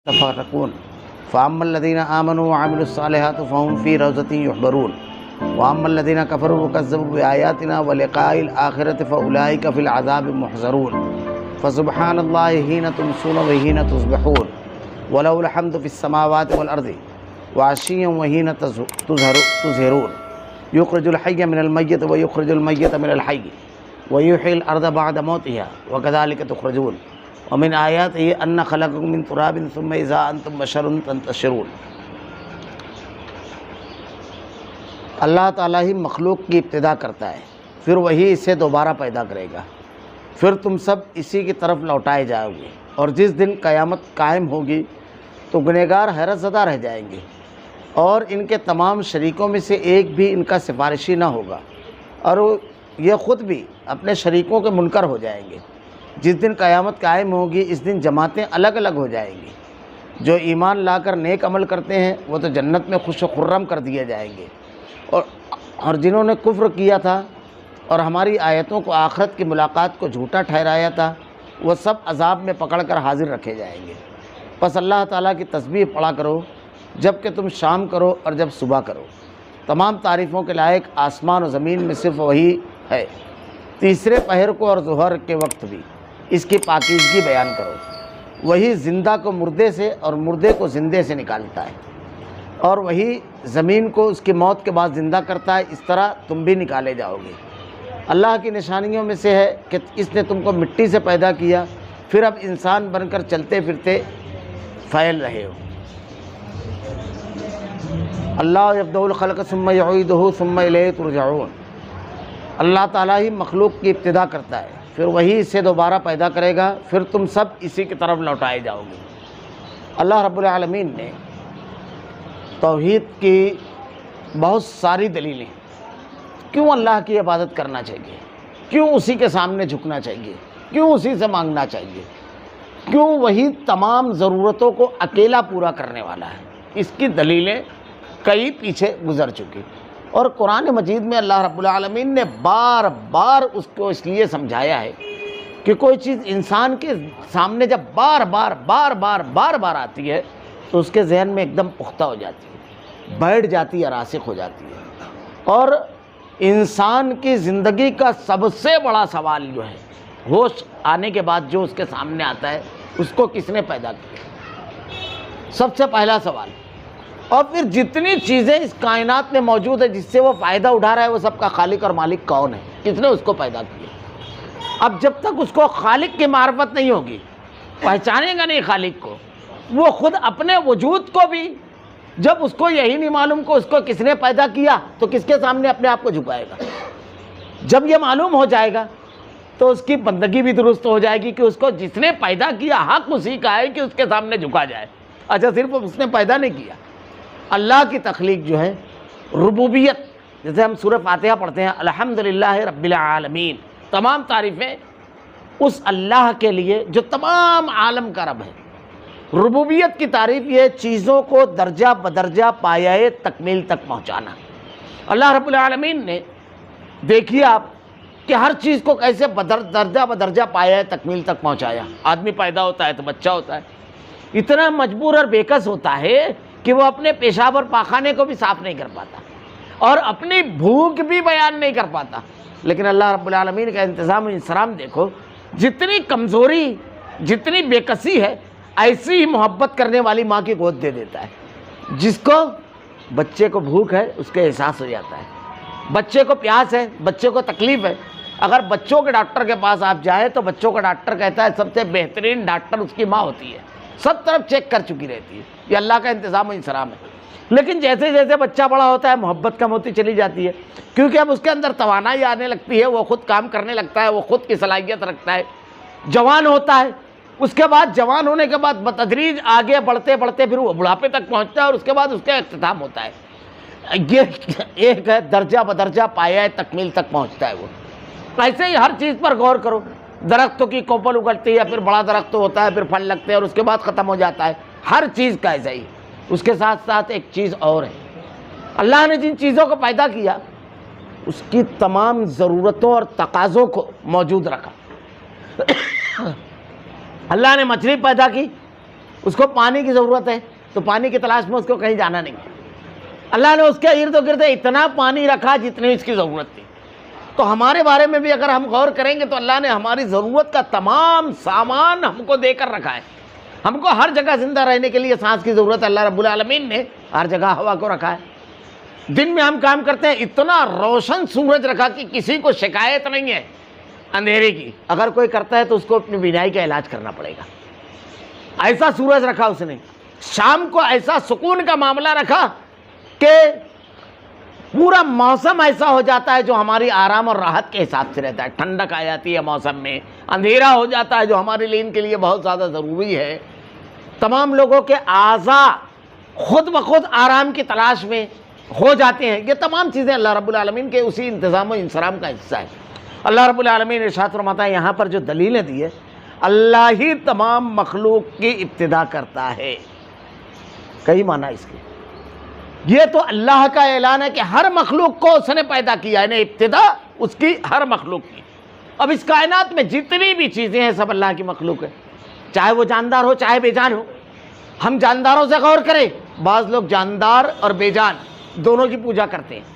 يتفرقون فأما الذين آمنوا وعملوا الصالحات فهم في روضة يحبرون وأما الذين كفروا وكذبوا بآياتنا ولقاء الآخرة فأولئك في العذاب محضرون فسبحان الله حين تمسون وحين تصبحون وله الحمد في السماوات والأرض وعشيا وحين تظهرون يخرج الحي من الميت ويخرج الميت من الحي ويحيي الأرض بعد موتها وكذلك تخرجون ومن آیاته أن خلقكم من تراب ثم إذا أنتم بشر تنتشرون۔ اللہ تعالیٰ ہی مخلوق کی ابتدا کرتا ہے، پھر وہی اسے دوبارہ پیدا کرے گا، پھر تم سب اسی کی طرف لوٹائے جاؤ گے، اور جس دن قیامت قائم ہوگی تو گنہگار حیرت زدہ رہ جائیں گے، اور ان کے تمام شریکوں میں سے ایک بھی ان کا سفارشی نہ ہوگا، اور یہ خود بھی اپنے شریکوں کے منکر ہو جائیں گے۔ جس دن قیامت قائم ہوگی اس دن جماعتیں الگ الگ ہو جائیں گی، جو ایمان لا کر نیک عمل کرتے ہیں وہ تو جنت میں خوش و خرم کر دیے جائیں گے، اور جنہوں نے کفر کیا تھا اور ہماری آیتوں کو آخرت کی ملاقات کو جھوٹا ٹھہرایا تھا وہ سب عذاب میں پکڑ کر حاضر رکھے جائیں گے۔ پس اللہ تعالیٰ کی تسبیح پڑھا کرو جب کہ تم شام کرو اور جب صبح کرو، تمام تعریفوں کے لائق آسمان و زمین میں صرف وہی ہے۔ تیسرے پہر کو اور ظہر کے وقت بھی اس کی پاکیزگی بیان کرو، وہی زندہ کو مردے سے اور مردے کو زندے سے نکالتا ہے، اور وہی زمین کو اس کی موت کے بعد زندہ کرتا ہے، اس طرح تم بھی نکالے جاؤ گے۔ اللہ کی نشانیوں میں سے ہے کہ اس نے تم کو مٹی سے پیدا کیا، پھر اب انسان بن کر چلتے پھرتے پھیل رہے ہو۔ اللہ یبدأ الخلق ثم یعیدہ ثم الیہ ترجعون۔ اللہ تعالیٰ ہی مخلوق کی ابتدا کرتا ہے، پھر وہی اسے دوبارہ پیدا کرے گا، پھر تم سب اسی کی طرف لوٹائے جاؤ گے۔ اللہ رب العالمین نے توحید کی بہت ساری دلیلیں، کیوں اللہ کی عبادت کرنا چاہیے، کیوں اسی کے سامنے جھکنا چاہیے، کیوں اسی سے مانگنا چاہیے، کیوں وہی تمام ضرورتوں کو اکیلا پورا کرنے والا ہے، اس کی دلیلیں کئی پیچھے گزر چکی، اور قرآن مجید میں اللہ رب العالمین نے بار بار اس کو اس لیے سمجھایا ہے کہ کوئی چیز انسان کے سامنے جب بار بار آتی ہے تو اس کے ذہن میں ایک دم پختہ ہو جاتی ہے، بیٹھ جاتی ہے، راسخ ہو جاتی ہے۔ اور انسان کی زندگی کا سب سے بڑا سوال جو ہے، ہوش آنے کے بعد جو اس کے سامنے آتا ہے، اس کو کس نے پیدا کیا، سب سے پہلا سوال۔ اور پھر جتنی چیزیں اس کائنات میں موجود ہے جس سے وہ فائدہ اٹھا رہا ہے، وہ سب کا خالق اور مالک کون ہے، کس نے اس کو پیدا کیا۔ اب جب تک اس کو خالق کی معرفت نہیں ہوگی، پہچانے گا نہیں خالق کو، وہ خود اپنے وجود کو بھی جب اس کو یہی نہیں معلوم کہ اس کو کس نے پیدا کیا تو کس کے سامنے اپنے آپ کو جھکائے گا۔ جب یہ معلوم ہو جائے گا تو اس کی بندگی بھی درست ہو جائے گی کہ اس کو جس نے پیدا کیا حق اسی کا ہے کہ اس کے سامنے جھکا جائے۔ اچھا صرف اس نے پیدا نہیں کیا، اللہ کی تخلیق جو ہے، ربوبیت، جیسے ہم سورہ فاتحہ پڑھتے ہیں الحمدللہ رب العالمین، تمام تعریفیں اس اللہ کے لیے جو تمام عالم کا رب ہے۔ ربوبیت کی تعریف یہ چیزوں کو درجہ بدرجہ پایۂ تکمیل تک پہنچانا۔ اللہ رب العالمین نے دیکھیے آپ کہ ہر چیز کو کیسے درجہ بدرجہ پایۂ تکمیل تک پہنچایا۔ آدمی پیدا ہوتا ہے تو بچہ ہوتا ہے، اتنا مجبور اور بےکس ہوتا ہے کہ وہ اپنے پیشاب اور پاخانے کو بھی صاف نہیں کر پاتا اور اپنی بھوک بھی بیان نہیں کر پاتا، لیکن اللہ رب العالمین کا انتظام و انصرام دیکھو، جتنی کمزوری جتنی بےکسی ہے ایسی ہی محبت کرنے والی ماں کی گود دے دیتا ہے۔ جس کو بچے کو بھوک ہے اس کے احساس ہو جاتا ہے، بچے کو پیاس ہے، بچے کو تکلیف ہے، اگر بچوں کے ڈاکٹر کے پاس آپ جائیں تو بچوں کا ڈاکٹر کہتا ہے سب سے بہترین ڈاکٹر اس کی ماں ہوتی ہے، سب طرف چیک کر چکی رہتی ہے۔ یہ اللہ کا انتظام و انصرام ہے۔ لیکن جیسے جیسے بچہ بڑا ہوتا ہے محبت کم ہوتی چلی جاتی ہے، کیونکہ اب اس کے اندر توانائی آنے لگتی ہے، وہ خود کام کرنے لگتا ہے، وہ خود کی صلاحیت رکھتا ہے، جوان ہوتا ہے، اس کے بعد جوان ہونے کے بعد بتدریج آگے بڑھتے بڑھتے پھر وہ بڑھاپے تک پہنچتا ہے، اور اس کے بعد اس کا اختتام ہوتا ہے۔ یہ ایک ہے درجہ بدرجہ پایۂ تکمیل تک پہنچتا ہے وہ۔ ایسے ہی ہر چیز پر غور کرو، درختوں کی کوپل اگلتی ہے، پھر بڑا درخت ہوتا ہے، پھر پھل لگتے ہیں اور اس کے بعد ختم ہو جاتا ہے، ہر چیز کا ایسا ہی۔ اس کے ساتھ ساتھ ایک چیز اور ہے، اللہ نے جن چیزوں کو پیدا کیا اس کی تمام ضرورتوں اور تقاضوں کو موجود رکھا۔ اللہ نے مچھلی پیدا کی اس کو پانی کی ضرورت ہے تو پانی کی تلاش میں اس کو کہیں جانا نہیں ہے۔ اللہ نے اس کے ارد گرد اتنا پانی رکھا جتنی اس کی ضرورت تھی۔ تو ہمارے بارے میں بھی اگر ہم غور کریں گے تو اللہ نے ہماری ضرورت کا تمام سامان ہم کو دے کر رکھا ہے۔ ہم کو ہر جگہ زندہ رہنے کے لیے سانس کی ضرورت ہے، اللہ رب العالمین نے ہر جگہ ہوا کو رکھا ہے۔ دن میں ہم کام کرتے ہیں، اتنا روشن سورج رکھا کہ کسی کو شکایت نہیں ہے اندھیرے کی۔ اگر کوئی کرتا ہے تو اس کو اپنی بینائی کا علاج کرنا پڑے گا، ایسا سورج رکھا اس نے۔ شام کو ایسا سکون کا معاملہ رکھا کہ پورا موسم ایسا ہو جاتا ہے جو ہماری آرام اور راحت کے حساب سے رہتا ہے۔ ٹھنڈک آ جاتی ہے موسم میں، اندھیرا ہو جاتا ہے جو ہمارے لیے ان کے لیے بہت زیادہ ضروری ہے۔ تمام لوگوں کے اعضاء خود بخود آرام کی تلاش میں ہو جاتے ہیں۔ یہ تمام چیزیں اللہ رب العالمین کے اسی انتظام و انصرام کا حصہ ہے۔ اللہ رب العالمین ارشاد فرماتا ہے یہاں پر جو دلیلیں دی ہے، اللہ ہی تمام مخلوق کی ابتدا کرتا ہے۔ کئی معنی اس کے، یہ تو اللہ کا اعلان ہے کہ ہر مخلوق کو اس نے پیدا کیا، یعنی ابتدا اس کی ہر مخلوق کی۔ اب اس کائنات میں جتنی بھی چیزیں ہیں سب اللہ کی مخلوق ہے، چاہے وہ جاندار ہو چاہے بے جان ہو۔ ہم جانداروں سے غور کریں، بعض لوگ جاندار اور بے جان دونوں کی پوجا کرتے ہیں۔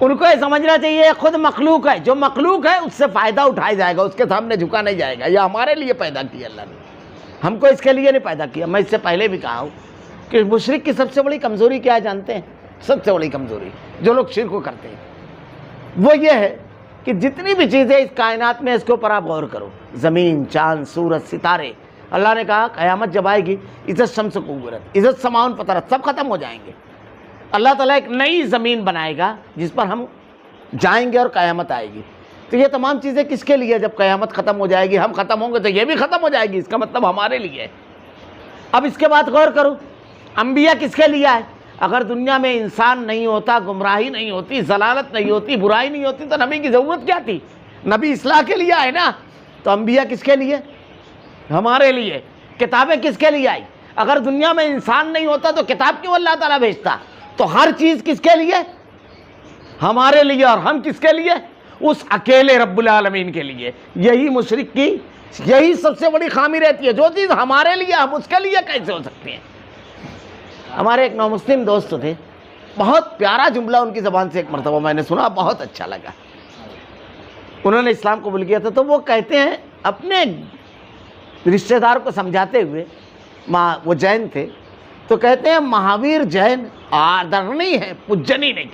ان کو یہ سمجھنا چاہیے یہ خود مخلوق ہے، جو مخلوق ہے اس سے فائدہ اٹھایا جائے گا، اس کے سامنے جھکا نہیں جائے گا۔ یہ ہمارے لیے پیدا کیا اللہ نے، ہم کو اس کے لیے نہیں پیدا کیا۔ میں اس سے پہلے بھی کہا ہوں کہ مشرک کی سب سے بڑی کمزوری کیا ہے جانتے ہیں؟ سب سے بڑی کمزوری جو لوگ شرک کو کرتے ہیں وہ یہ ہے کہ جتنی بھی چیزیں اس کائنات میں، اس کے اوپر آپ غور کرو، زمین، چاند، سورج، ستارے، اللہ نے کہا قیامت جب آئے گی عزت شمس قورت، عزت سماؤن فطرت، سب ختم ہو جائیں گے۔ اللہ تعالیٰ ایک نئی زمین بنائے گا جس پر ہم جائیں گے اور قیامت آئے گی۔ تو یہ تمام چیزیں کس کے لیے؟ جب قیامت ختم ہو جائے گی، ہم ختم ہوں گے تو یہ بھی ختم ہو جائے گی، اس کا مطلب ہمارے لیے ہے۔ اب اس کے بعد غور کرو، انبیاء کس کے لیے آئے؟ اگر دنیا میں انسان نہیں ہوتا، گمراہی نہیں ہوتی، ضلالت نہیں ہوتی، برائی نہیں ہوتی تو نبی کی ضرورت کیا تھی؟ نبی اصلاح کے لیے آئے نا۔ تو انبیاء کس کے لیے؟ ہمارے لیے۔ کتابیں کس کے لیے آئی؟ اگر دنیا میں انسان نہیں ہوتا تو کتاب کیوں اللہ تعالیٰ بھیجتا؟ تو ہر چیز کس کے لیے؟ ہمارے لیے۔ اور ہم کس کے لیے؟ اس اکیلے رب العالمین کے لیے۔ یہی مشرک کی یہی سب سے بڑی خامی رہتی ہے، جو چیز ہمارے لیے ہم اس کے لیے کیسے ہو سکتے ہیں؟ ہمارے ایک نومسلم دوست تھے، بہت پیارا جملہ ان کی زبان سے ایک مرتبہ میں نے سنا، بہت اچھا لگا۔ انہوں نے اسلام قبول کیا تھا تو وہ کہتے ہیں اپنے رشتہ دار کو سمجھاتے ہوئے، وہ جین تھے، تو کہتے ہیں مہاویر جین آدرنی ہے، پجنی نہیں۔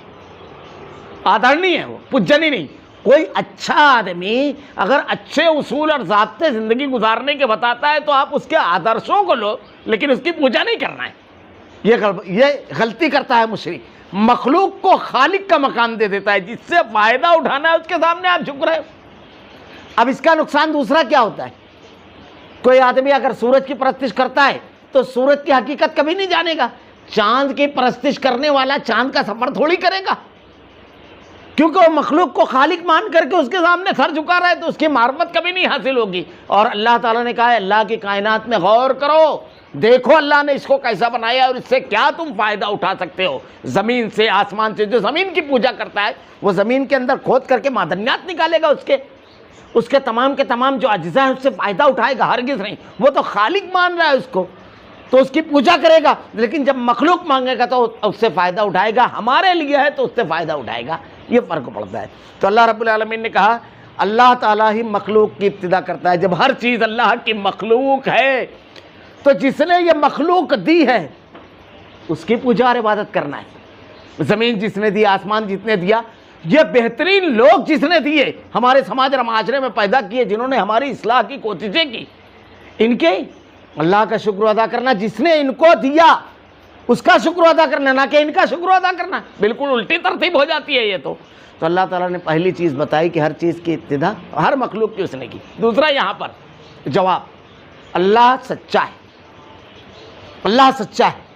آدرنی ہے وہ، پجنی نہیں۔ کوئی اچھا آدمی اگر اچھے اصول اور ضابطے زندگی گزارنے کے بتاتا ہے تو آپ اس کے آدرشوں کو لو، لیکن اس کی پوجا نہیں کرنا ہے۔ یہ غلطی کرتا ہے مشرک، مخلوق کو خالق کا مقام دے دیتا ہے، جس سے فائدہ اٹھانا ہے اس کے سامنے آپ جھک رہے ہو۔ اب اس کا نقصان دوسرا کیا ہوتا ہے؟ کوئی آدمی اگر سورج کی پرستش کرتا ہے تو سورج کی حقیقت کبھی نہیں جانے گا۔ چاند کی پرستش کرنے والا چاند کا سفر تھوڑی کرے گا، کیونکہ وہ مخلوق کو خالق مان کر کے اس کے سامنے سر جھکا رہا ہے، تو اس کی معرفت کبھی نہیں حاصل ہوگی۔ اور اللہ تعالیٰ نے کہا ہے اللہ کی کائنات میں غور کرو، دیکھو اللہ نے اس کو کیسا بنایا اور اس سے کیا تم فائدہ اٹھا سکتے ہو۔ زمین سے، آسمان سے، جو زمین کی پوجا کرتا ہے وہ زمین کے اندر کھود کر کے معدنیات نکالے گا، اس کے تمام کے تمام جو اجزاء ہیں اس سے فائدہ اٹھائے گا؟ ہرگز نہیں۔ وہ تو خالق مان رہا ہے اس کو، تو اس کی پوجا کرے گا، لیکن جب مخلوق مانگے گا تو اس سے فائدہ اٹھائے گا۔ ہمارے لیے ہے تو اس سے فائدہ اٹھائے گا، یہ فرق پڑتا ہے۔ تو اللہ رب العالمین نے کہا اللہ تعالیٰ ہی مخلوق کی ابتدا کرتا ہے۔ جب ہر چیز اللہ کی مخلوق ہے تو جس نے یہ مخلوق دی ہے اس کی پوجا اور عبادت کرنا ہے۔ زمین جس نے دی، آسمان جس نے دیا، یہ بہترین لوگ جس نے دیے، ہمارے سماج اور معاشرے میں پیدا کیے، جنہوں نے ہماری اصلاح کی کوششیں کی، ان کے اللہ کا شکر ادا کرنا، جس نے ان کو دیا اس کا شکر ادا کرنا، نہ کہ ان کا شکر ادا کرنا۔ بالکل الٹی ترتیب ہو جاتی ہے یہ تو اللہ تعالیٰ نے پہلی چیز بتائی کہ ہر چیز کی ابتدا ہر مخلوق کی اس نے کی۔ دوسرا یہاں پر جواب، اللہ سچا ہے، اللہ سچا ہے۔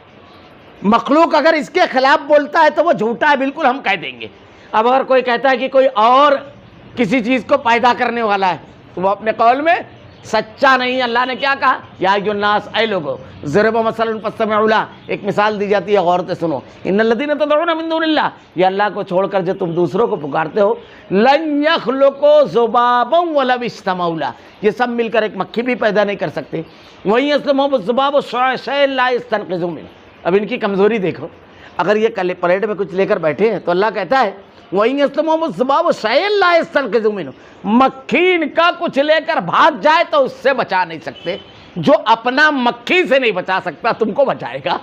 مخلوق اگر اس کے خلاف بولتا ہے تو وہ جھوٹا ہے، بالکل ہم کہہ دیں گے۔ اب اگر کوئی کہتا ہے کہ کوئی اور کسی چیز کو پیدا کرنے والا ہے تو وہ اپنے قول میں سچا نہیں۔ اللہ نے کیا کہا؟ یا ایھا الناس، اے لوگو ضرب مثلا فاستمعوا له، ایک مثال دی جاتی ہے، غور سے سنو، ان الذین تدعون من دون اللہ، یہ اللہ کو چھوڑ کر جو تم دوسروں کو پکارتے ہو، لن یخلقوا ذبابا ولو اجتمعوا له، یہ سب مل کر ایک مکھی بھی پیدا نہیں کر سکتے، وَإِن يَسْلُبْهُمُ الذُّبَابُ شَيْئًا لَا يَسْتَنقِذُوهُ مِنْهُ۔ اب ان کی کمزوری دیکھو، اگر یہ پلیٹ میں کچھ لے کر بیٹھے ہیں تو اللہ کہتا ہے وَإِن يَسْلُبْهُمُ الذُّبَابُ شَيْئًا لَا يَسْتَنقِذُوهُ مِنْهُ، مکھی ان کا کچھ لے کر بھاگ جائے تو اس سے بچا نہیں سکتے، جو اپنا مکھی سے نہیں بچا سکتا تم کو بچائے گا۔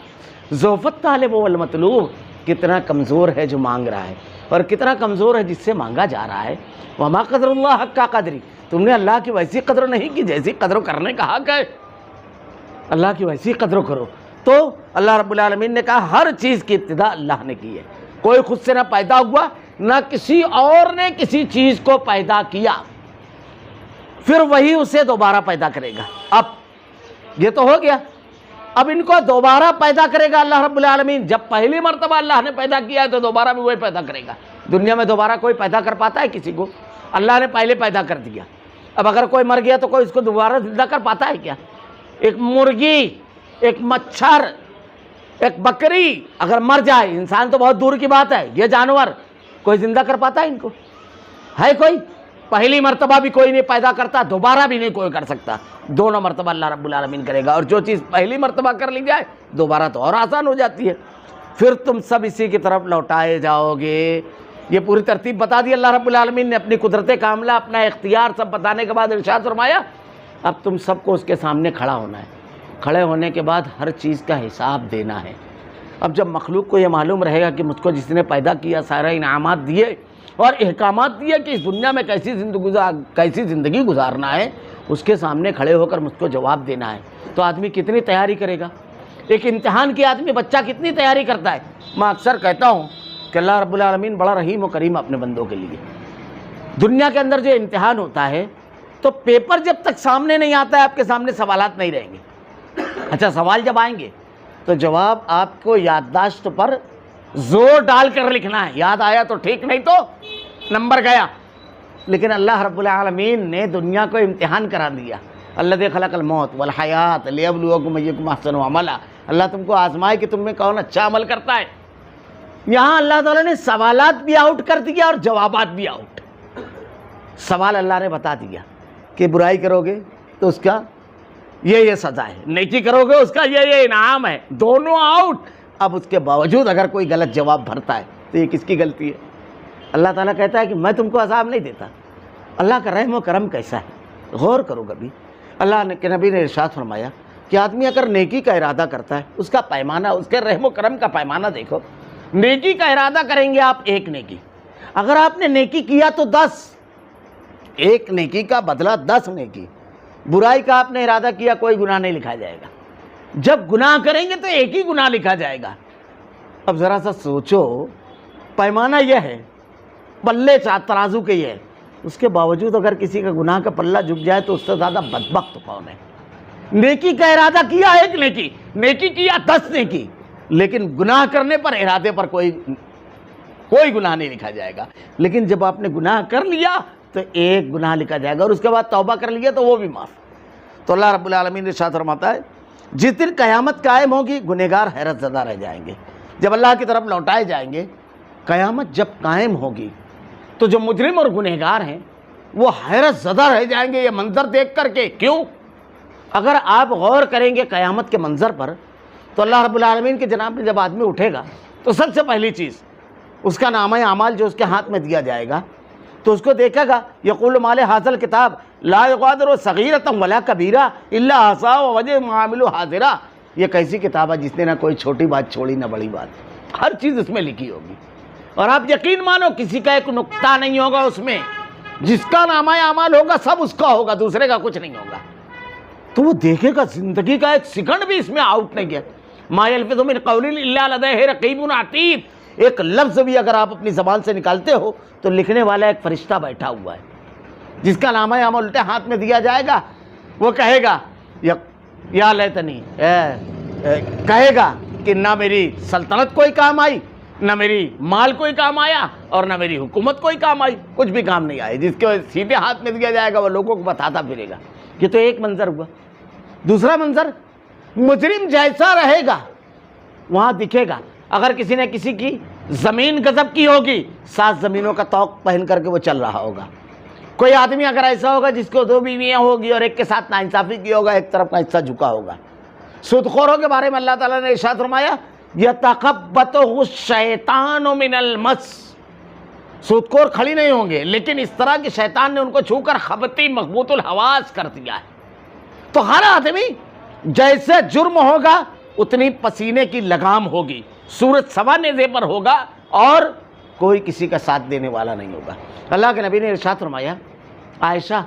ضعف الطالب والمطلوب، کتنا کمزور ہے جو مانگ رہا ہے اور کتنا کمزور ہے جس سے مانگا جا رہا ہے۔ وما قدر اللہ حق کا قدری، تم نے اللہ کی ویسی قدر نہیں کی جیسی قدر کرنے کا حق ہے، اللہ کی ویسی قدر کرو۔ تو اللہ رب العالمین نے کہا ہر چیز کی ابتدا اللہ نے کی ہے، کوئی خود سے نہ پیدا ہوا، نہ کسی اور نے کسی چیز کو پیدا کیا، پھر وہی اسے دوبارہ پیدا کرے گا۔ اب یہ تو ہو گیا، اب ان کو دوبارہ پیدا کرے گا اللہ رب العالمین۔ جب پہلی مرتبہ اللہ نے پیدا کیا ہے تو دوبارہ بھی وہی پیدا کرے گا۔ دنیا میں دوبارہ کوئی پیدا کر پاتا ہے کسی کو؟ اللہ نے پہلے پیدا کر دیا، اب اگر کوئی مر گیا تو کوئی اس کو دوبارہ زندہ کر پاتا ہے کیا؟ ایک مرغی، ایک مچھر، ایک بکری اگر مر جائے، انسان تو بہت دور کی بات ہے، یہ جانور کوئی زندہ کر پاتا ہے ان کو؟ ہے کوئی؟ پہلی مرتبہ بھی کوئی نہیں پیدا کرتا، دوبارہ بھی نہیں کوئی کر سکتا، دونوں مرتبہ اللہ رب العالمین کرے گا۔ اور جو چیز پہلی مرتبہ کر لی جائے دوبارہ تو اور آسان ہو جاتی ہے، پھر تم سب اسی کی طرف لوٹائے جاؤ گے۔ یہ پوری ترتیب بتا دی اللہ رب العالمین نے، اپنی قدرت کاملہ، اپنا اختیار سب بتانے کے بعد ارشاد فرمایا اب تم سب کو اس کے سامنے کھڑا ہونا ہے، کھڑے ہونے کے بعد ہر چیز کا حساب دینا ہے۔ اب جب مخلوق کو یہ معلوم رہے گا کہ مجھ کو جس نے پیدا کیا سارے انعامات دیے اور احکامات دیے کہ اس دنیا میں کیسی زندگی گزارنا ہے، اس کے سامنے کھڑے ہو کر مجھ کو جواب دینا ہے، تو آدمی کتنی تیاری کرے گا؟ ایک امتحان کی آدمی بچہ کتنی تیاری کرتا ہے؟ میں اکثر کہتا ہوں کہ اللہ رب العالمین بڑا رحیم و کریم اپنے بندوں کے لیے۔ دنیا کے اندر جو امتحان ہوتا ہے تو پیپر جب تک سامنے نہیں آتا ہے آپ کے سامنے سوالات نہیں رہیں گے۔ اچھا، سوال جب آئیں گے تو جواب آپ کو یادداشت پر زور ڈال کر لکھنا ہے، یاد آیا تو ٹھیک، نہیں تو نمبر گیا۔ لیکن اللہ رب العالمین نے دنیا کو امتحان کرا دیا، الذی خلق الموت والحیات لیبلوکم ایکم احسن عملا، اللہ تم کو آزمائے کہ تم میں کون اچھا عمل کرتا ہے۔ یہاں اللہ تعالیٰ نے سوالات بھی آؤٹ کر دیا اور جوابات بھی آؤٹ۔ سوال اللہ نے بتا دیا کہ برائی کرو گے تو اس کا یہ سزا ہے، نیکی کرو گے اس کا یہ انعام ہے، دونوں آؤٹ۔ اب اس کے باوجود اگر کوئی غلط جواب بھرتا ہے تو یہ کس کی غلطی ہے؟ اللہ تعالیٰ کہتا ہے کہ میں تم کو عذاب نہیں دیتا۔ اللہ کا رحم و کرم کیسا ہے، غور کرو کبھی۔ اللہ کے نبی نے ارشاد فرمایا کہ آدمی اگر نیکی کا ارادہ کرتا ہے، اس کا پیمانہ، اس کے رحم و کرم کا پیمانہ دیکھو۔ نیکی کا ارادہ کریں گے آپ، ایک نیکی، اگر آپ نے نیکی کیا تو 10، ایک نیکی کا بدلہ 10 نیکی۔ برائی کا آپ نے ارادہ کیا، کوئی گناہ نہیں لکھا جائے گا، جب گناہ کریں گے تو ایک ہی گناہ لکھا جائے گا۔ اب ذرا سا سوچو، پیمانہ یہ ہے، پلے ترازو کے یہ ہے، اس کے باوجود اگر کسی کا گناہ کا پلہ جھک جائے تو اس سے زیادہ بدبخت کون ہے؟ نیکی کا ارادہ کیا ایک نیکی، نیکی کیا 10 نیکی، لیکن گناہ کرنے پر، ارادے پر کوئی گناہ نہیں لکھا جائے گا۔ لیکن جب آپ نے گناہ کر لیا تو ایک گناہ لکھا جائے گا، اور اس کے بعد توبہ کر لیا تو وہ بھی معاف۔ تو اللہ رب العالمین نے ارشاد فرماتا ہے جس دن قیامت قائم ہوگی گنہگار حیرت زدہ رہ جائیں گے۔ جب اللہ کی طرف لوٹائے جائیں گے، قیامت جب قائم ہوگی تو جو مجرم اور گنہگار ہیں وہ حیرت زدہ رہ جائیں گے یہ منظر دیکھ کر کے۔ کیوں؟ اگر آپ غور کریں گے قیامت کے منظر پر تو اللہ رب العالمین کے جناب میں جب آدمی اٹھے گا تو سب سے پہلی چیز اس کا نامہ اعمال جو اس کے ہاتھ میں دیا جائے گا تو اس کو دیکھے گا، یقول مال حاصل کتاب لا یغادر صغیرۃ ولا کبیرہ الا احصاها ووجد ما عملوا حاضرا، یہ کیسی کتاب ہے جس نے نہ کوئی چھوٹی بات چھوڑی نہ بڑی بات، ہر چیز اس میں لکھی ہوگی۔ اور آپ یقین مانو کسی کا ایک نقطہ نہیں ہوگا اس میں، جس کا نامہ اعمال ہوگا سب اس کا ہوگا، دوسرے کا کچھ نہیں ہوگا۔ تو وہ دیکھے گا زندگی کا ایک سیکنڈ بھی اس میں آؤٹ نہیں گیا۔ ما یلفظ من قول الا لدیہ رقیب عتید، ایک لفظ بھی اگر آپ اپنی زبان سے نکالتے ہو تو لکھنے والا ایک فرشتہ بیٹھا ہوا ہے جس کا نامہ اعمال الٹے ہاتھ میں دیا جائے گا۔ وہ کہے گا یا لیتنی، کہے گا کہ نہ میری سلطنت کوئی کام آئی، نہ میری مال کوئی کام آیا، اور نہ میری حکومت کوئی کام آئی، کچھ بھی کام نہیں آئے۔ جس کے سیدھے ہاتھ میں دیا جائے گا وہ لوگوں کو بتاتا پھرے گا۔ یہ تو ایک منظر ہوا۔ دوسرا منظر، مجرم جیسا رہے گا وہاں دکھے گا. اگر کسی نے کسی کی زمین غصب کی ہوگی 7 زمینوں کا طوق پہن کر کے وہ چل رہا ہوگا. کوئی آدمی اگر ایسا ہوگا جس کو 2 بیویاں ہوگی اور ایک کے ساتھ ناانصافی کی ہوگا، ایک طرف کا حصہ جھکا ہوگا. سودخوروں کے بارے میں اللہ تعالیٰ نے ارشاد فرمایا یتخبطہ الشیطان من المس. سودخور کھڑی نہیں ہوں گے لیکن اس طرح کہ شیطان نے ان کو چھو کر خبتی مخبوط الحواس کر دیا ہے. تو ہر آدمی جیسے جرم ہوگا اتنی پسینے کی لگام ہوگی، سورج سوا نیزے پر ہوگا اور کوئی کسی کا ساتھ دینے والا نہیں ہوگا. اللہ کے نبی نے ارشاد فرمایا عائشہ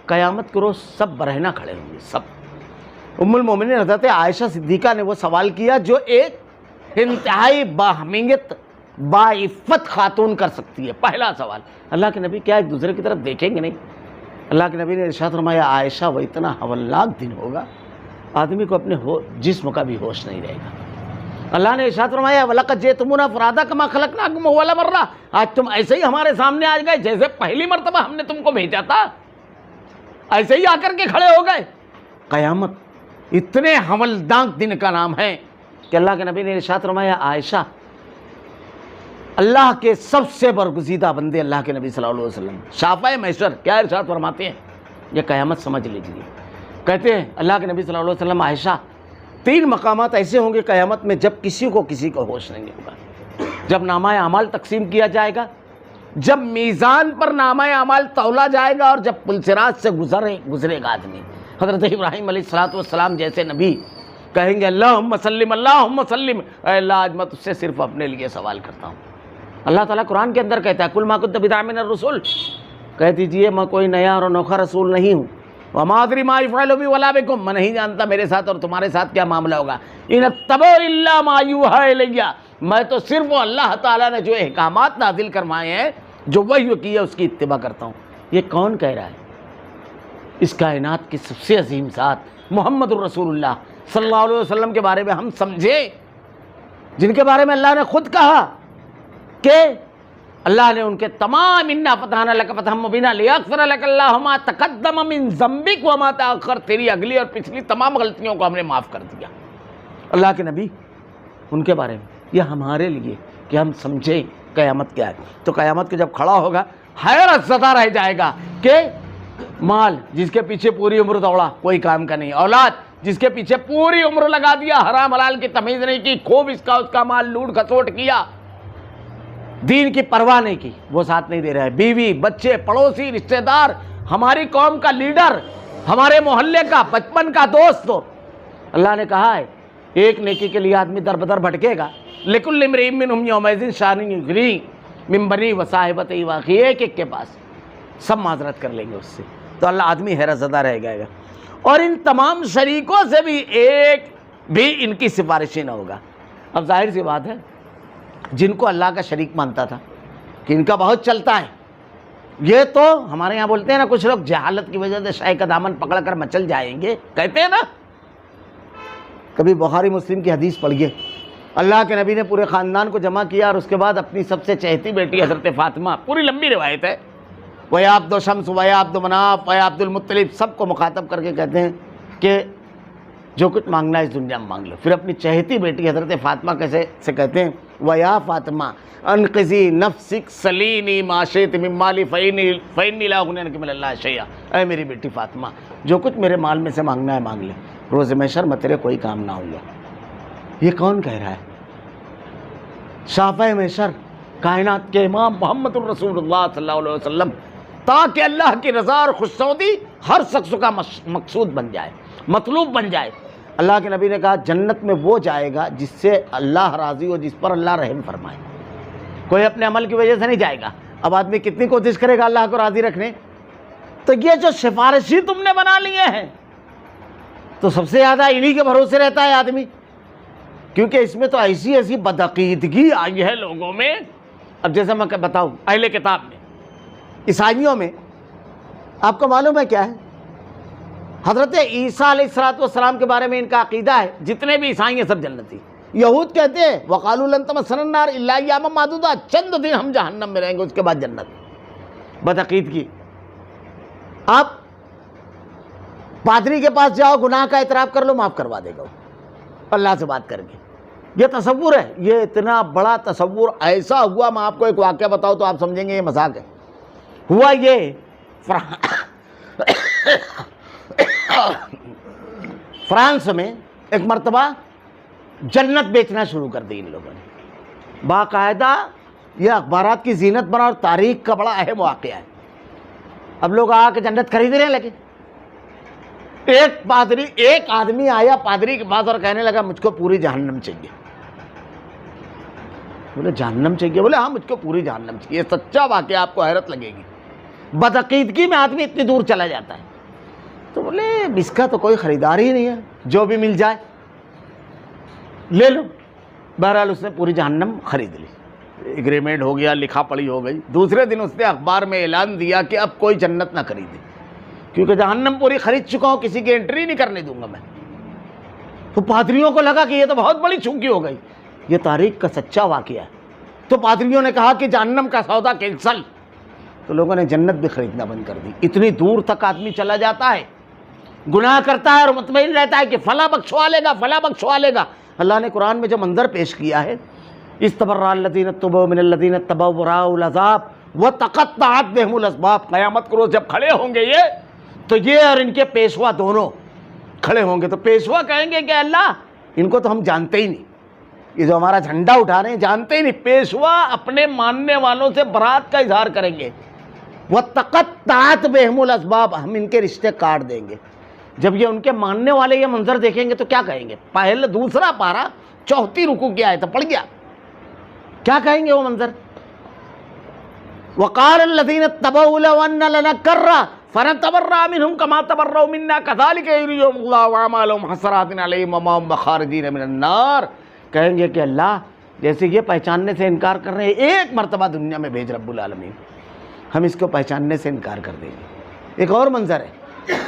قیامت کے روز سب برہنہ کھڑے ہوں گے، سب. ام المومنین حضرت عائشہ صدیقہ نے وہ سوال کیا جو ایک انتہائی باحمیت باعفت خاتون کر سکتی ہے. پہلا سوال، اللہ کے نبی کیا ایک دوسرے کی طرف دیکھیں گے نہیں؟ اللہ کے نبی نے ارشاد فرمایا عائشہ وہ اتنا ہولناک دن ہوگا آدمی کو اپنے جسم کا بھی ہوش نہیں رہے گا. اللہ نے ارشاد فرمایا وَلَقَدْ جِئْتُمُونَا فُرَادَىٰ كَمَا خَلَقْنَاكُمْ أَوَّلَ مَرَّةٍ. آج تم ایسے ہی ہمارے سامنے آ گئے جیسے پہلی مرتبہ ہم نے تم کو بھیجا تھا، ایسے ہی آ کر کے کھڑے ہو گئے. قیامت اتنے ہولناک دن کا نام ہے کہ اللہ کے نبی نے ارشاد فرمایا عائشہ اللہ کے سب سے برگزیدہ بندے اللہ کے نبی صلی اللہ علیہ وسلم شافعِ محشر کیا ارشاد فرماتے ہیں، یہ قیامت سمجھ لیجیے. کہتے ہیں اللہ کے نبی صلی اللہ علیہ وسلم عائشہ 3 مقامات ایسے ہوں گے قیامت میں جب کسی کو ہوش نہیں ہوگا. جب نامہ اعمال تقسیم کیا جائے گا، جب میزان پر نامہ اعمال تولا جائے گا اور جب پلسرات سے گزرے گا آدمی. حضرت ابراہیم علیہ السلام جیسے نبی کہیں گے اللہم سلم اللہم سلم، اے اللہ آج میں تجھ سے صرف اپنے لیے سوال کرتا ہوں. اللہ تعالیٰ قرآن کے اندر کہتا ہے کل ما کنت بدعا من الرسل، کہہ دیجئے میں کوئی نیا اور انوکھا رسول نہیں ہوں. وما ادری ما یفعل بی ولا بکم، میں نہیں جانتا میرے ساتھ اور تمہارے ساتھ کیا معاملہ ہوگا. ان اتبع الا ما یوحی الی، میں تو صرف وہ اللہ تعالیٰ نے جو احکامات نازل کروائے ہیں جو وحی کی ہے اس کی اتباع کرتا ہوں. یہ کون کہہ رہا ہے؟ اس کائنات کی سب سے عظیم ذات محمد الرسول اللہ صلی اللہ علیہ وسلم کے بارے میں ہم سمجھیں، جن کے بارے میں اللہ نے خود کہا کہ اللہ نے ان کے تمام انا فتحنا لک فتحا مبینا لیغفر لک اللہ ما تقدم من ذنبک وما تاخر، تیری اگلی اور پچھلی تمام غلطیوں کو ہم نے معاف کر دیا. اللہ کے نبی ان کے بارے میں یہ ہمارے لیے کہ ہم سمجھیں قیامت کیا ہے. تو قیامت کے جب کھڑا ہوگا حیرت زدہ رہ جائے گا کہ مال جس کے پیچھے پوری عمر دوڑا کوئی کام کا نہیں، اولاد جس کے پیچھے پوری عمر لگا دیا حرام حلال کی تمیز نہیں کی، خوب اس کا مال لوٹ کھسوٹ کیا، دین کی پرواہ نہیں کی، وہ ساتھ نہیں دے رہا ہے. بیوی بچے پڑوسی رشتہ دار، ہماری قوم کا لیڈر، ہمارے محلے کا بچپن کا دوست. اللہ نے کہا ہے ایک نیکی کے لیے آدمی در بدر بھٹکے گا، لِكُلِّ امْرِئٍ مِّنْهُمْ يَوْمَئِذٍ شَأْنٌ يُغْنِيهِ مِن بَنِي وَصَاحِبَتِهِ وَأَخِيهِ، ایک کے پاس سب معذرت کر لیں گے اس سے. تو اللہ آدمی حیرت زدہ رہ جائے گا اور ان تمام شریکوں سے بھی ایک بھی ان کی سفارشی نہ ہوگا. اب ظاہر سی بات ہے جن کو اللہ کا شریک مانتا تھا کہ ان کا بہت چلتا ہے، یہ تو ہمارے یہاں بولتے ہیں نا کچھ لوگ جہالت کی وجہ سے شے کا دامن پکڑ کر مچل جائیں گے، کہتے ہیں نا. کبھی بخاری مسلم کی حدیث پڑھیے، اللہ کے نبی نے پورے خاندان کو جمع کیا اور اس کے بعد اپنی سب سے چہتی بیٹی حضرت فاطمہ، پوری لمبی روایت ہے، وَيَا عَبْدُ شمس وَيَا عَبْدُ مناف وَيَا عَبْدُ المطلب، سب کو مخاطب کر کے کہتے ہیں کہ جو کچھ مانگنا ہے اس دنیا میں مانگ لو. پھر اپنی چہتی بیٹی حضرت فاطمہ کیسے سے کہتے ہیں وَيَا فاطمہ انقذی نفسک سلینی ما شئت من مالی فإنی لا أغنی عنک من اللہ شیئا، اے میری بیٹی فاطمہ جو کچھ میرے مال میں سے مانگنا ہے مانگ لے، روز محشر میں تیرے کوئی کام نہ ہوگا. یہ کون کہہ رہا ہے؟ شافعِ محشر کائنات کے امام محمد الرسول اللہ صلی اللہ علیہ وسلم، تاکہ اللہ کی رضا اور خوشنودی ہر شخص کا مقصود بن جائے، مطلوب بن جائے. اللہ کے نبی نے کہا جنت میں وہ جائے گا جس سے اللہ راضی ہو، جس پر اللہ رحم فرمائے. کوئی اپنے عمل کی وجہ سے نہیں جائے گا. اب آدمی کتنی کوشش کرے گا اللہ کو راضی رکھنے. تو یہ جو سفارشی تم نے بنا لیے ہیں تو سب سے زیادہ انہی کے بھروسے رہتا ہے آدمی، کیونکہ اس میں تو ایسی ایسی بدعقیدگی آئی ہے لوگوں میں. اب جیسے میں بتاؤں اہل کتاب میں، عیسائیوں میں آپ کو معلوم ہے کیا ہے؟ حضرت عیسیٰ علیہ السلام کے بارے میں ان کا عقیدہ ہے جتنے بھی عیسائی ہیں سب جنتی. یہود کہتے ہیں وَقَالُوا لَن تَمَسَّنَا النَّارُ إِلَّا أَيَّامًا مَّعْدُودَةً، چند دن ہم جہنم میں رہیں گے اس کے بعد جنت. بدعقیدگی. آپ پادری کے پاس جاؤ، گناہ کا اعتراف کر لو، معاف کروا دے گا. اللہ سے بات کر کے. یہ تصور ہے, یہ اتنا بڑا تصور ایسا ہوا. میں آپ کو ایک واقعہ بتاؤں تو آپ سمجھیں گے یہ مذاق ہے. ہوا یہ فرانس میں ایک مرتبہ جنت بیچنا شروع کر دی ان لوگوں نے. باقاعدہ یہ اخبارات کی زینت بنا اور تاریخ کا بڑا اہم واقعہ ہے. اب لوگ آ کے جنت خریدنے لگے. ایک آدمی آیا پادری کے پاس اور کہنے لگا مجھ کو پوری جہنم چاہیے. بولے جہنم چاہیے؟ بولے ہاں مجھ کو پوری جہنم چاہیے. یہ سچا واقعہ, آپ کو حیرت لگے گی. بدعقیدگی میں آدمی اتنی دور چلا جاتا ہے. تو بولے اس کا تو کوئی خریدار ہی نہیں ہے, جو بھی مل جائے لے لو. بہرحال اس نے پوری جہنم خرید لی. ایگریمنٹ ہو گیا, لکھا پڑھی ہو گئی. دوسرے دن اس نے اخبار میں اعلان دیا کہ اب کوئی جنت نہ خریدے, کیونکہ جہنم پوری خرید چکا ہوں, کسی کی انٹری نہیں کرنے دوں گا میں. تو پادریوں کو لگا کہ یہ تو بہت بڑی چونکی ہو گئی. یہ تاریخ کا سچا واقعہ ہے. تو پادریوں نے کہا کہ جہنم کا سودا کینسل. تو لوگوں نے جنت بھی خریدنا بند کر دی. اتنی دور تک آدمی چلا جاتا ہے, گناہ کرتا ہے اور مطمئن رہتا ہے کہ فلاں بخشوا لے گا, فلاں بخشوا لے گا. اللہ نے قرآن میں جو منظر پیش کیا ہے, استبرأ الذین اتبعوا من الذین اتبعوا ورأوا العذاب وتقطعت بهم الاسباب. قیامت کو روز جب کھڑے ہوں گے یہ, تو یہ اور ان کے پیشوا دونوں کھڑے ہوں گے. تو پیشوا کہیں گے کہ اللہ ان کو تو ہم جانتے ہی نہیں, یہ جو ہمارا جھنڈا اٹھا رہے ہیں جانتے ہی نہیں. پیشوا اپنے ماننے والوں سے برات کا اظہار کریں گے. وتقطعت بهم الاسباب, ہم ان کے رشتے کاٹ دیں گے. جب یہ ان کے ماننے والے یہ منظر دیکھیں گے تو کیا کہیں گے؟ پہلے دوسرا پارا 34 رکوع کی آیت پڑھ گیا, کیا کہیں گے وہ منظر؟ وقال الذين اتبعوا لو ان لنا كرة فنتبرأ منهم كما تبرؤوا منا كذلك يريهم الله اعمالهم حسرات عليهم وما هم بخارجين من النار. کہیں گے کہ اللہ جیسے یہ پہچاننے سے انکار کر رہے ہیں, ایک مرتبہ دنیا میں بھیج رب العالمین, ہم اس کو پہچاننے سے انکار کر دیں گے. ایک اور منظر ہے,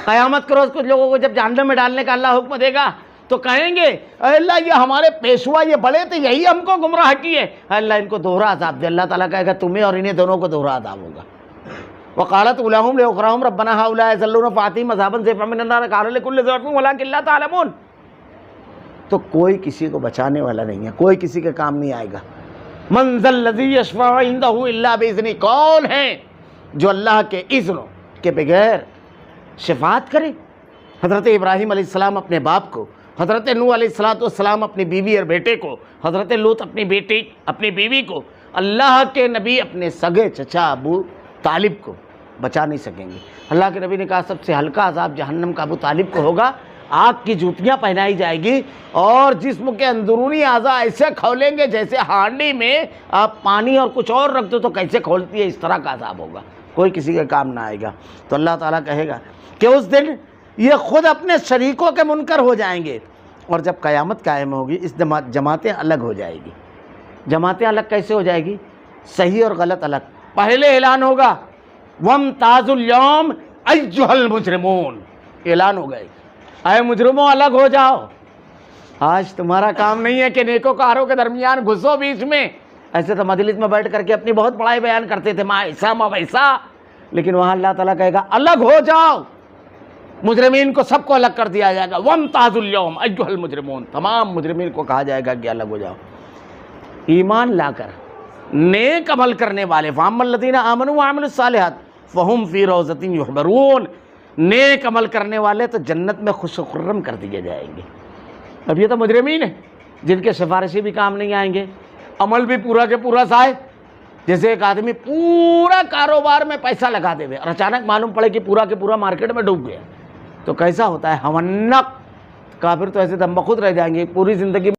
قیامت کے روز کچھ لوگوں کو جب جہنم میں ڈالنے کا اللہ حکم دے گا تو کہیں گے اے اللہ یہ ہمارے پیشوا یہ بڑے تھے, یہی ہم کو گمراہ کیے, اللہ ان کو دوہرا عذاب دے. اللہ تعالیٰ کہے گا تمہیں اور انہیں دونوں کو دوہرا عذاب ہوگا. وقالت اولاہم لاخراہم ربنا ہؤلاء ضلونا فآتہم عذابا ضعفا من النار قال لكل ضعف ولكن لا تعلمون. تو کوئی کسی کو بچانے والا نہیں ہے, کوئی کسی کے کام نہیں آئے گا. من ذا الذی یشفع عندہ الا باذنہ, کون ہے جو اللہ کے اذن کے بغیر شفاعت کرے؟ حضرت ابراہیم علیہ السلام اپنے باپ کو, حضرت نوح علیہ السلام اپنی بیوی اور بیٹے کو, حضرت لوط اپنی بیٹی اپنی بیوی کو, اللہ کے نبی اپنے سگے چچا ابو طالب کو بچا نہیں سکیں گے. اللہ کے نبی نے کہا سب سے ہلکا عذاب جہنم کا ابو طالب کو ہوگا. آگ کی جوتیاں پہنائی جائے گی اور جسم کے اندرونی اعضاء ایسے کھولیں گے جیسے ہانڈی میں آپ پانی اور کچھ اور رکھ دو تو کیسے کھولتی ہے, اس طرح کا عذاب ہوگا. کوئی کسی کے کام نہ آئے گا. تو اللہ تعالیٰ کہے گا کہ اس دن یہ خود اپنے شریکوں کے منکر ہو جائیں گے. اور جب قیامت قائم ہوگی اس جماعتیں الگ ہو جائے گی. جماعتیں الگ کیسے ہو جائے گی؟ صحیح اور غلط الگ. پہلے اعلان ہوگا وامتازوا اليوم ایھا المجرمون, اعلان ہو گئے اے مجرموں الگ ہو جاؤ. آج تمہارا کام نہیں ہے کہ نیکوکاروں کے درمیان گھسو بیچ میں. ایسے تو مجلس میں بیٹھ کر کے اپنی بہت بڑائی بیان کرتے تھے, ماں ایسا ماں ویسا, لیکن وہاں اللہ تعالیٰ کہے گا الگ ہو جاؤ. مجرمین کو سب کو الگ کر دیا جائے گا. وامتازوا اليوم ایھا المجرمون, تمام مجرمین کو کہا جائے گا کہ الگ ہو جاؤ. ایمان لا کر نیک عمل کرنے والے فاما الذین آمنوا وعملوا الصالحات فہم فی روضۃ یحبرون, نیک عمل کرنے والے تو جنت میں خوش و خرم کر دیے جائیں گے. اب یہ تو مجرمین ہیں جن کے سفارشی بھی کام نہیں آئیں گے, عمل بھی پورا کے پورا سائے. جیسے ایک آدمی پورا کاروبار میں پیسہ لگا دے اور اچانک معلوم پڑے کہ پورا کے پورا مارکیٹ میں ڈوب گیا, تو کیسا ہوتا ہے؟ ہونق. کافر تو ایسے دم بخود رہ جائیں گے, پوری زندگی